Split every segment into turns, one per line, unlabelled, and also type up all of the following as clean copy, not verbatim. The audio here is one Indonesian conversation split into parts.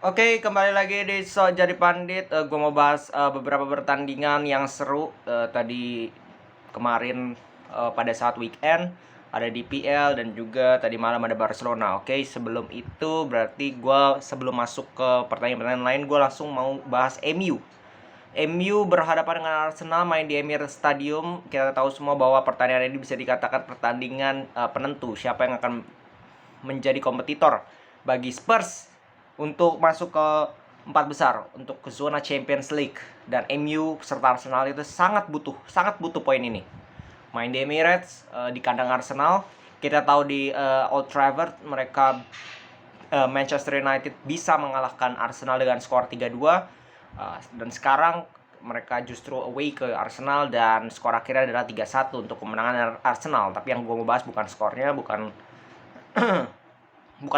Oke, kembali lagi di So Jadi Pandit. Gue mau bahas beberapa pertandingan yang seru tadi kemarin pada saat weekend ada DPL dan juga tadi malam ada Barcelona. Oke, sebelum itu berarti gue sebelum masuk ke pertandingan-pertandingan lain gue langsung mau bahas MU. MU berhadapan dengan Arsenal main di Emirates Stadium. Kita tahu semua bahwa pertandingan ini bisa dikatakan pertandingan penentu siapa yang akan menjadi kompetitor bagi Spurs untuk masuk ke empat besar untuk ke zona Champions League. Dan MU serta Arsenal itu sangat butuh poin ini. Main di Emirates di kandang Arsenal. Kita tahu di Old Trafford mereka Manchester United bisa mengalahkan Arsenal dengan skor 3-2. Dan sekarang mereka justru away ke Arsenal dan skor akhirnya adalah 3-1 untuk kemenangan Arsenal. Tapi yang gue mau bahas bukan skornya, bukan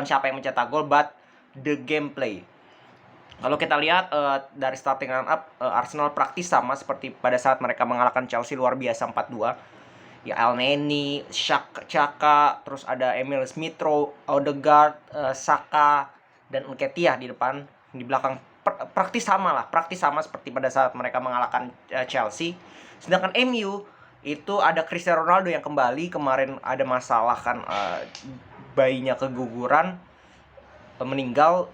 siapa yang mencetak gol, but the gameplay. Kalau kita lihat dari starting line up, Arsenal praktis sama seperti pada saat mereka mengalahkan Chelsea luar biasa 4-2. Ya Elneny, Xhaka, terus ada Emil Smith-Rowe, Odegaard, Saka, dan Nketiah di depan. Di belakang praktis sama seperti pada saat mereka mengalahkan Chelsea. Sedangkan MU itu ada Cristiano Ronaldo yang kembali. Kemarin ada masalah kan, bayinya keguguran, meninggal,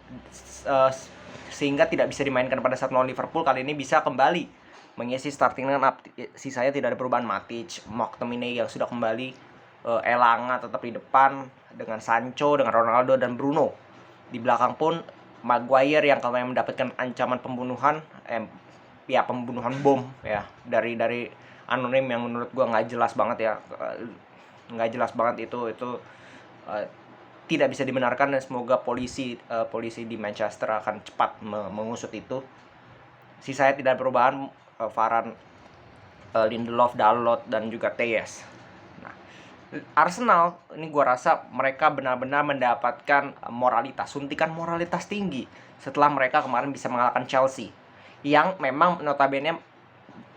sehingga tidak bisa dimainkan pada saat melawan Liverpool. Kali ini bisa kembali mengisi starting line up. Sisanya tidak ada perubahan. Matic, McTominay yang sudah kembali, Elanga tetap di depan dengan Sancho, dengan Ronaldo dan Bruno. Di belakang pun Maguire yang kemarin mendapatkan ancaman pembunuhan, pembunuhan bom ya dari anonim yang menurut gua nggak jelas banget ya, itu tidak bisa dibenarkan. Dan semoga polisi di Manchester akan cepat mengusut itu. Sisanya tidak perubahan, Varane, Lindelof, Dalot dan juga Tejes. Nah, Arsenal ini gua rasa mereka benar-benar mendapatkan suntikan moralitas tinggi setelah mereka kemarin bisa mengalahkan Chelsea, yang memang notabene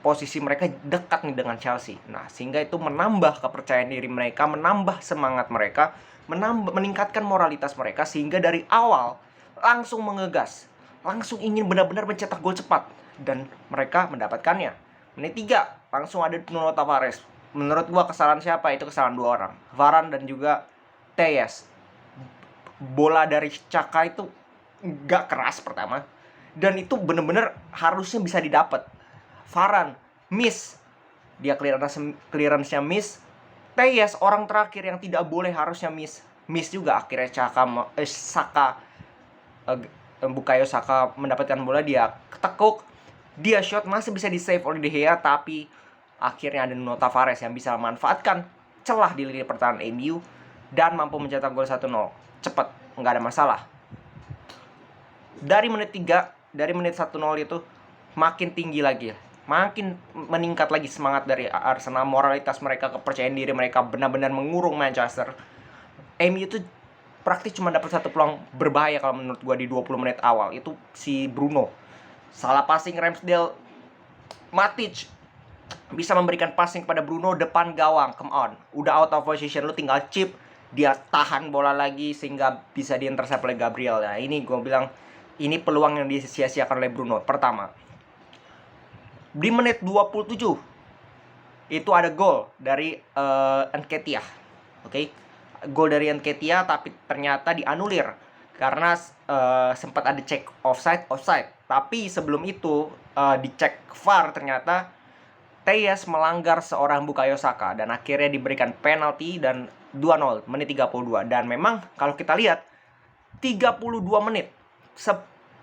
posisi mereka dekat nih dengan Chelsea. Nah, sehingga itu menambah kepercayaan diri mereka, menambah semangat mereka, meningkatkan moralitas mereka, sehingga dari awal langsung mengegas, langsung ingin benar-benar mencetak gol cepat, dan mereka mendapatkannya. Menit 3 langsung ada Nuno Tavares. Menurut gua kesalahan siapa? Itu kesalahan dua orang, Varane dan juga Tejes. Bola dari Xhaka itu gak keras pertama, dan itu bener-bener harusnya bisa didapat. Varane miss, dia clearance-nya miss. Tejes orang terakhir yang tidak boleh harusnya miss juga. Akhirnya Bukayo Saka mendapatkan bola, dia ketekuk, dia shot, masih bisa di save oleh De Gea, tapi akhirnya ada Nuno Tavares yang bisa memanfaatkan celah di lini pertahanan MU dan mampu mencetak gol 1-0 cepat, nggak ada masalah. Dari menit 1-0 itu makin tinggi lagi, makin meningkat lagi semangat dari Arsenal, moralitas mereka, kepercayaan diri mereka benar-benar mengurung Manchester. MU itu praktis cuma dapat satu peluang berbahaya kalau menurut gua di 20 menit awal, itu si Bruno. Salah passing Ramsdale, Matic bisa memberikan passing kepada Bruno depan gawang. Come on, udah out of position, lu tinggal chip, dia tahan bola lagi sehingga bisa diintercept oleh Gabriel. Nah, ini gue bilang ini peluang yang disia-siakan oleh Bruno. Pertama, di menit 27 itu ada gol dari Nketiah. Oke. Gol dari Nketiah tapi ternyata dianulir karena sempat ada cek offside. Tapi sebelum itu dicek VAR, ternyata Tejes melanggar seorang Bukayo Saka dan akhirnya diberikan penalti dan 2-0 menit 32. Dan memang kalau kita lihat 32 menit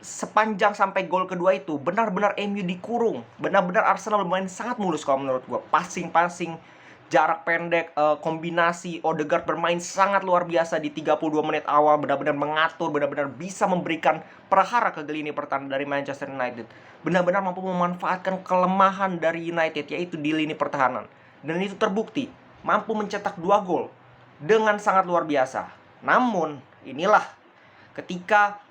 sepanjang sampai gol kedua itu benar-benar MU dikurung. Benar-benar Arsenal bermain sangat mulus kalau menurut gue. Passing, jarak pendek, kombinasi. Odegaard bermain sangat luar biasa di 32 menit awal, benar-benar mengatur, benar-benar bisa memberikan prahara ke lini pertahanan dari Manchester United. Benar-benar mampu memanfaatkan kelemahan dari United, yaitu di lini pertahanan. Dan itu terbukti, mampu mencetak 2 gol dengan sangat luar biasa. Namun, inilah ketika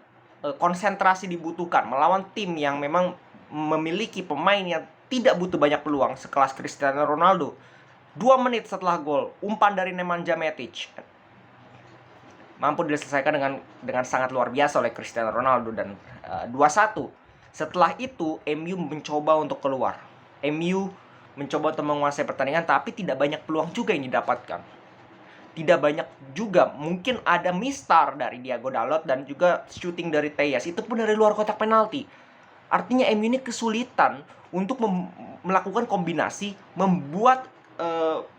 konsentrasi dibutuhkan melawan tim yang memang memiliki pemain yang tidak butuh banyak peluang sekelas Cristiano Ronaldo. 2 menit setelah gol, umpan dari Nemanja Matic. mampu diselesaikan dengan sangat luar biasa oleh Cristiano Ronaldo dan 2-1. Setelah itu MU mencoba untuk keluar. MU mencoba untuk menguasai pertandingan, tapi tidak banyak peluang juga yang didapatkan. Tidak banyak juga, mungkin ada mistar dari Diogo Dalot dan juga shooting dari Tejas, itu pun dari luar kotak penalti. Artinya MU ini kesulitan untuk melakukan kombinasi, membuat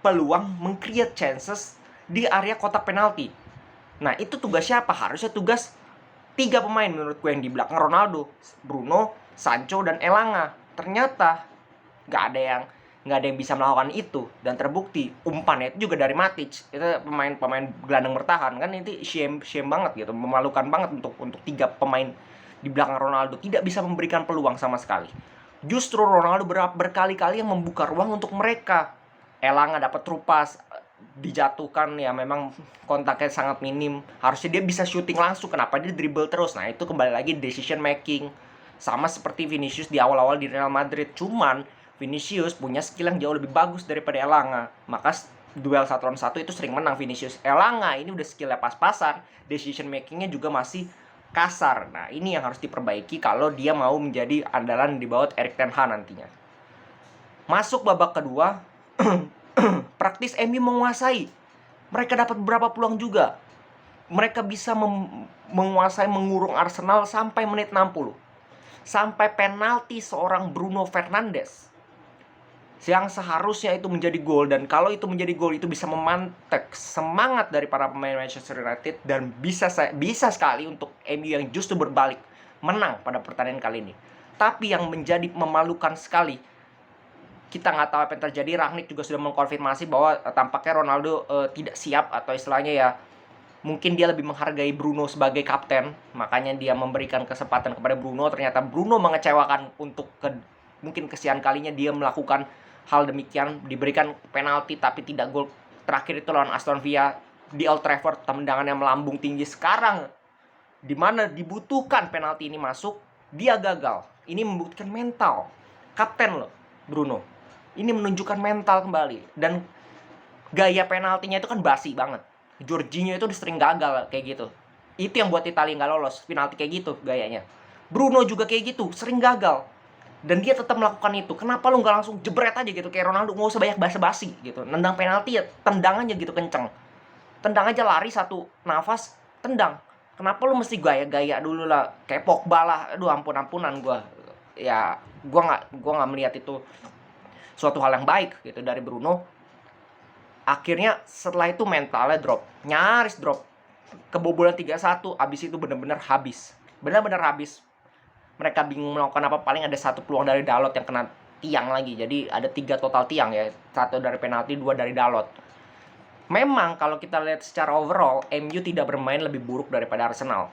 peluang, meng-create chances di area kotak penalti. Nah, itu tugas siapa? Harusnya tugas 3 pemain menurut gue yang di belakang Ronaldo, Bruno, Sancho, dan Elanga. Ternyata nggak ada yang bisa melakukan itu, dan terbukti umpannya itu juga dari Matic. Itu pemain gelandang bertahan kan, itu shame banget gitu, memalukan banget untuk 3 pemain di belakang Ronaldo tidak bisa memberikan peluang sama sekali. Justru Ronaldo berkali-kali yang membuka ruang untuk mereka. Elanga dapat trupas, dijatuhkan, ya memang kontaknya sangat minim. Harusnya dia bisa shooting langsung, kenapa dia dribble terus? Nah, itu kembali lagi decision making. Sama seperti Vinicius di awal-awal di Real Madrid. Cuman Vinicius punya skill yang jauh lebih bagus daripada Elanga. Maka duel 1 lawan 1 itu sering menang Vinicius. Elanga ini udah skillnya pas-pasan, decision makingnya juga masih kasar. Nah, ini yang harus diperbaiki kalau dia mau menjadi andalan di bawah Erik ten Hag nantinya. Masuk babak kedua, praktis MU menguasai. Mereka dapat beberapa peluang juga. Mereka bisa menguasai, mengurung Arsenal sampai menit 60. Sampai penalti seorang Bruno Fernandes yang seharusnya itu menjadi gol, dan kalau itu menjadi gol itu bisa memantek semangat dari para pemain Manchester United, dan bisa sekali untuk MU yang justru berbalik menang pada pertandingan kali ini. Tapi yang menjadi memalukan sekali, kita nggak tahu apa yang terjadi. Rangnick juga sudah mengkonfirmasi bahwa tampaknya Ronaldo tidak siap, atau istilahnya ya mungkin dia lebih menghargai Bruno sebagai kapten, makanya dia memberikan kesempatan kepada Bruno. Ternyata Bruno mengecewakan untuk mungkin kesian kalinya dia melakukan hal demikian, diberikan penalti tapi tidak gol. Terakhir itu lawan Aston Villa di Old Trafford, tendangan yang melambung tinggi. Sekarang dimana dibutuhkan penalti ini masuk, dia gagal. Ini membuktikan mental kapten loh Bruno. Ini menunjukkan mental kembali, dan gaya penaltinya itu kan basi banget. Jorginho itu sering gagal kayak gitu. Itu yang buat Italia nggak lolos penalti kayak gitu gayanya. Bruno juga kayak gitu, sering gagal. Dan dia tetap melakukan itu. Kenapa lu nggak langsung jebret aja gitu kayak Ronaldo, nggak usah banyak basa-basi gitu. Nendang penalti ya tendang aja gitu kenceng. Tendang aja, lari satu nafas, tendang. Kenapa lu mesti gaya-gaya dulu lah kayak Pogba lah? Aduh, ampunan gua. Ya, gua nggak melihat itu suatu hal yang baik gitu dari Bruno. Akhirnya setelah itu mentalnya drop, nyaris drop. Kebobolan 3-1, abis itu benar-benar habis. Benar-benar habis. Mereka bingung melakukan apa, paling ada 1 peluang dari Dalot yang kena tiang lagi. Jadi ada 3 total tiang ya, 1 dari penalti, 2 dari Dalot. Memang kalau kita lihat secara overall, MU tidak bermain lebih buruk daripada Arsenal.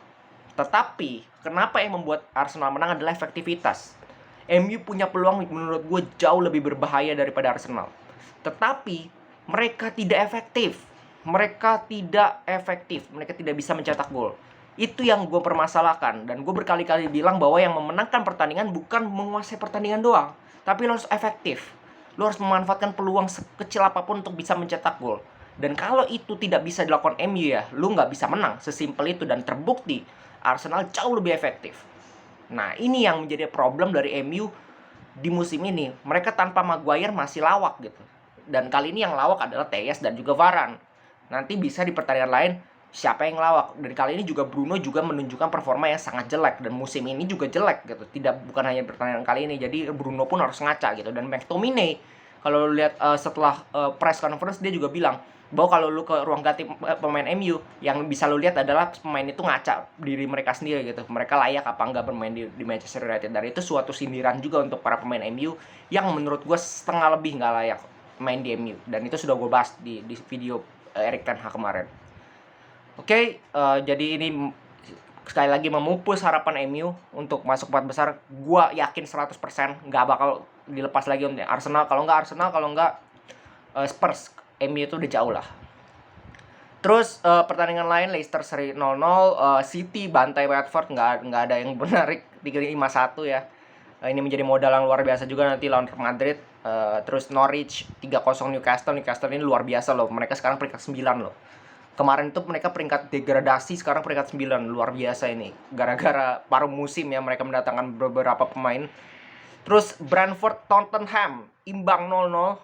Tetapi kenapa yang membuat Arsenal menang adalah efektivitas. MU punya peluang menurut gue jauh lebih berbahaya daripada Arsenal. Tetapi mereka tidak efektif. Mereka tidak bisa mencetak gol. Itu yang gue permasalahkan. Dan gue berkali-kali bilang bahwa yang memenangkan pertandingan bukan menguasai pertandingan doang, tapi lo harus efektif. Lo harus memanfaatkan peluang sekecil apapun untuk bisa mencetak gol. Dan kalau itu tidak bisa dilakukan MU ya, lo nggak bisa menang. Sesimpel itu, dan terbukti Arsenal jauh lebih efektif. Nah, ini yang menjadi problem dari MU di musim ini. Mereka tanpa Maguire masih lawak gitu. Dan kali ini yang lawak adalah Tejas dan juga Varane. Nanti bisa di pertandingan lain siapa yang lawak. Dan kali ini juga Bruno juga menunjukkan performa yang sangat jelek, dan musim ini juga jelek gitu. Bukan hanya pertandingan kali ini. Jadi Bruno pun harus ngaca gitu. Dan McTominay kalau lihat setelah press conference, dia juga bilang bahwa kalau lu ke ruang ganti pemain MU, yang bisa lu lihat adalah pemain itu ngaca diri mereka sendiri gitu. Mereka layak apa enggak bermain di Manchester United. Dan itu suatu sindiran juga untuk para pemain MU yang menurut gue setengah lebih nggak layak main di MU. Dan itu sudah gue bahas di video Erik ten Hag kemarin. Oke, jadi ini sekali lagi memupus harapan MU untuk masuk 4 besar. Gua yakin 100% nggak bakal dilepas lagi untuk Arsenal. Kalau nggak Spurs. MU itu udah jauh lah. Terus pertandingan lain, Leicester seri 0-0, City bantai Watford, nggak ada yang menarik, 3-5-1 ya. Ini menjadi modal yang luar biasa juga nanti lawan Madrid. Terus Norwich 3-0 Newcastle ini luar biasa loh. Mereka sekarang peringkat 9 loh. Kemarin itu mereka peringkat degradasi, sekarang peringkat 9. Luar biasa ini. Gara-gara paruh musim ya mereka mendatangkan beberapa pemain. Terus Brentford Tottenham imbang 0-0.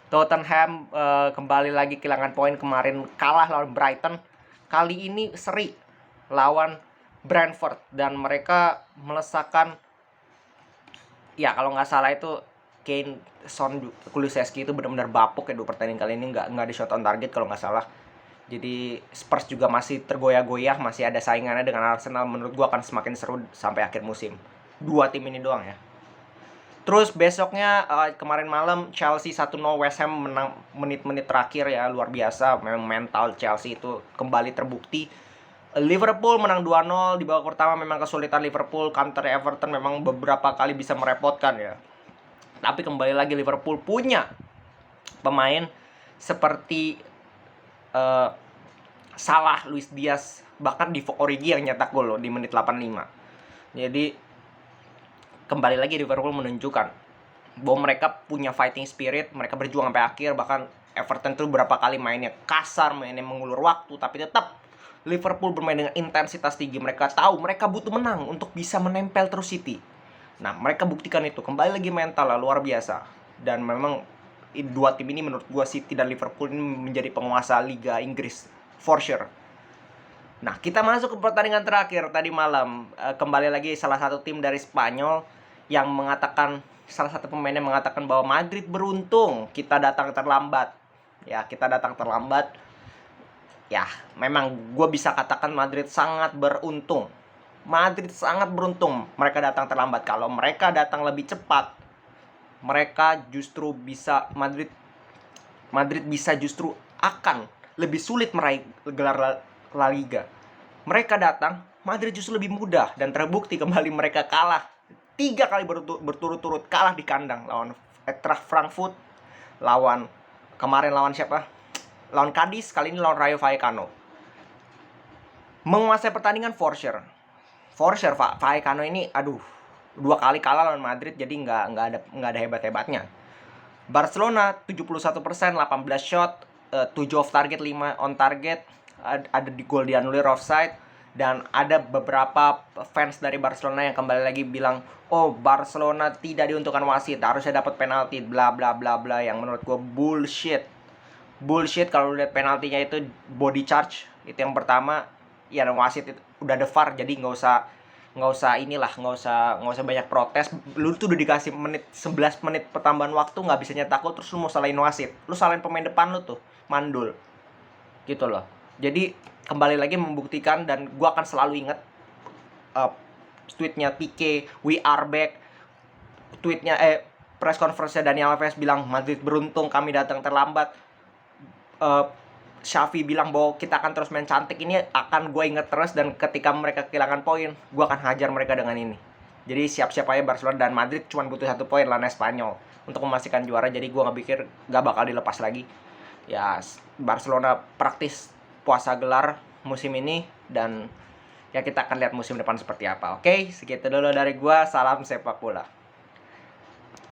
Tottenham kembali lagi kehilangan poin, kemarin kalah lawan Brighton. Kali ini seri lawan Brentford dan mereka melesakkan, ya kalau nggak salah itu Kane, Son, Kulusevski itu benar-benar bapuk ya 2 pertandingan kali ini, nggak ada shot on target kalau nggak salah. Jadi Spurs juga masih tergoyah-goyah, masih ada saingannya dengan Arsenal. Menurut gua akan semakin seru sampai akhir musim. 2 tim ini doang ya. Terus besoknya kemarin malam Chelsea 1-0 West Ham menang menit-menit terakhir ya, luar biasa. Memang mental Chelsea itu kembali terbukti. Liverpool menang 2-0 di babak pertama. Memang kesulitan Liverpool, counter Everton memang beberapa kali bisa merepotkan ya. Tapi kembali lagi Liverpool punya pemain seperti Salah, Luis Diaz, bahkan Divock Origi yang nyetak gol loh di menit 85. Jadi kembali lagi Liverpool menunjukkan bahwa mereka punya fighting spirit, mereka berjuang sampai akhir. Bahkan Everton tuh berapa kali mainnya kasar, mainnya mengulur waktu, tapi tetap Liverpool bermain dengan intensitas tinggi. Mereka tahu mereka butuh menang untuk bisa menempel terus City. Nah, mereka buktikan itu. Kembali lagi mental lah, luar biasa. Dan memang 2 tim ini menurut gua, City dan Liverpool, ini menjadi penguasa Liga Inggris for sure. Nah, kita masuk ke pertandingan terakhir tadi malam. Kembali lagi salah satu tim dari Spanyol yang mengatakan, salah satu pemainnya mengatakan bahwa Madrid beruntung kita datang terlambat. Ya, kita datang terlambat. Ya, memang gue bisa katakan Madrid sangat beruntung. Madrid sangat beruntung mereka datang terlambat. Kalau mereka datang lebih cepat, mereka justru bisa, Madrid bisa justru akan lebih sulit meraih gelar La Liga. Mereka datang, Madrid justru lebih mudah, dan terbukti kembali mereka kalah 3 kali berturut-turut kalah di kandang lawan Eintracht Frankfurt, kemarin lawan siapa? Lawan Cadiz, kali ini lawan Rayo Vallecano. Menguasai pertandingan for sure. Vallecano ini aduh 2 kali kalah lawan Madrid, jadi nggak ada hebat-hebatnya. Barcelona 71%, 18 shot, 7 off target, 5 on target. Ada di gol dianulir offside. Dan ada beberapa fans dari Barcelona yang kembali lagi bilang, oh Barcelona tidak diuntungkan wasit, harusnya dapat penalti, bla bla bla bla. Yang menurut gue bullshit. Kalau lihat penaltinya itu body charge, itu yang pertama. Ya wasit itu udah ada VAR, jadi nggak usah banyak protes. Lu tuh udah dikasih 11 menit pertambahan waktu, nggak bisa nyetak gol, terus lu mau salahin wasit, lu salahin pemain depan lu tuh mandul gitu loh. Jadi kembali lagi membuktikan, dan gua akan selalu ingat tweetnya Pique, we are back. Tweetnya press conference-nya Dani Alves bilang Madrid beruntung kami datang terlambat. Xavi bilang bahwa kita akan terus main cantik. Ini akan gue inget terus, dan ketika mereka kehilangan poin, gue akan hajar mereka dengan ini. Jadi siap-siap aja Barcelona dan Madrid cuma butuh 1 poin lawan Spanyol untuk memastikan juara. Jadi gue gak bakal dilepas lagi. Ya Barcelona praktis puasa gelar musim ini, dan ya kita akan lihat musim depan seperti apa. Oke, segitu dulu dari gue. Salam sepak bola.